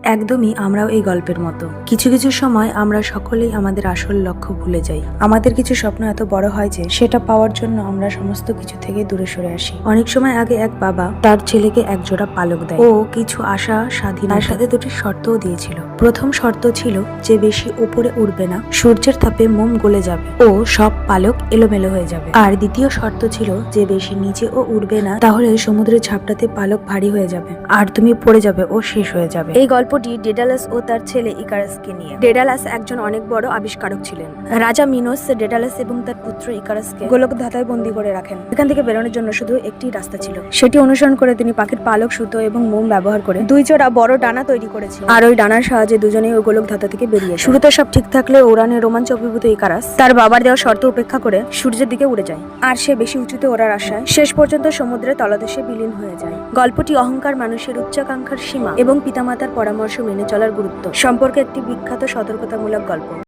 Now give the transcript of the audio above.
একদমই আমরাও এই গল্পের মতো। কিছু কিছু সময় আমরা সকলেই আমাদের আসল লক্ষ্য ভুলে যাই। আমাদের কিছু স্বপ্ন এত বড় হয় যে সেটা পাওয়ার জন্য আমরা সমস্ত কিছু থেকে দূরে সরে আসি। অনেক সময় আগে এক বাবা তার ছেলেকে এক জোড়া পালক দেয়। ও কিছু আশা স্বাধীন, তার সাথে দুটি শর্তও দিয়েছিল। প্রথম শর্ত ছিল যে বেশি উপরে উঠবে না, সূর্যের তাপে মোম গলে যাবে ও সব পালক এলোমেলো হয়ে যাবে। আর দ্বিতীয় শর্ত ছিল যে বেশি নিচেও উঠবে না, তাহলে সমুদ্রের ঝাপটাতে পালক ভারী হয়ে যাবে আর তুমি পড়ে যাবে ও শেষ হয়ে যাবে। এই গল্পটি ডেডালাস ও তার ছেলে ইকারাসকে নিয়ে। ডেডালাস একজন অনেক বড় আবিষ্কারক ছিলেন। রাজা মিনোস ডেডালাস এবং তার পুত্র ইকারাসকে গোলকধাতায় বন্দী করে রাখেন। এখান থেকে বেরোনোর জন্য শুধু একটি রাস্তা ছিল। সেটি অনুসরণ করে তিনি পাখির পালক, সুতো এবং মোম ব্যবহার করে দুই জোড়া বড় ডানা তৈরি করেছিলেন। আর ওই ডানার সাহায্যে দুজনেই ওই গোলকধাতা থেকে বেরিয়ে আসে। শুরুতে সব ঠিক থাকলে উড়ানে রোমাঞ্চ অভিভূত ইকারাস তার বাবার দেওয়া শর্ত উপেক্ষা করে সূর্যের দিকে উড়ে যায়। আর সে বেশি উঁচুতে ওড়ার আশায় শেষ পর্যন্ত সমুদ্রের তলদেশে বিলীন হয়ে যায়। গল্পটি অহংকার, মানুষের উচ্চাকাঙ্ক্ষার সীমা এবং পিতামাতার পরামর্শ মেনে চলার গুরুত্ব সম্পর্কে একটি বিখ্যাত সতর্কতামূলক গল্প।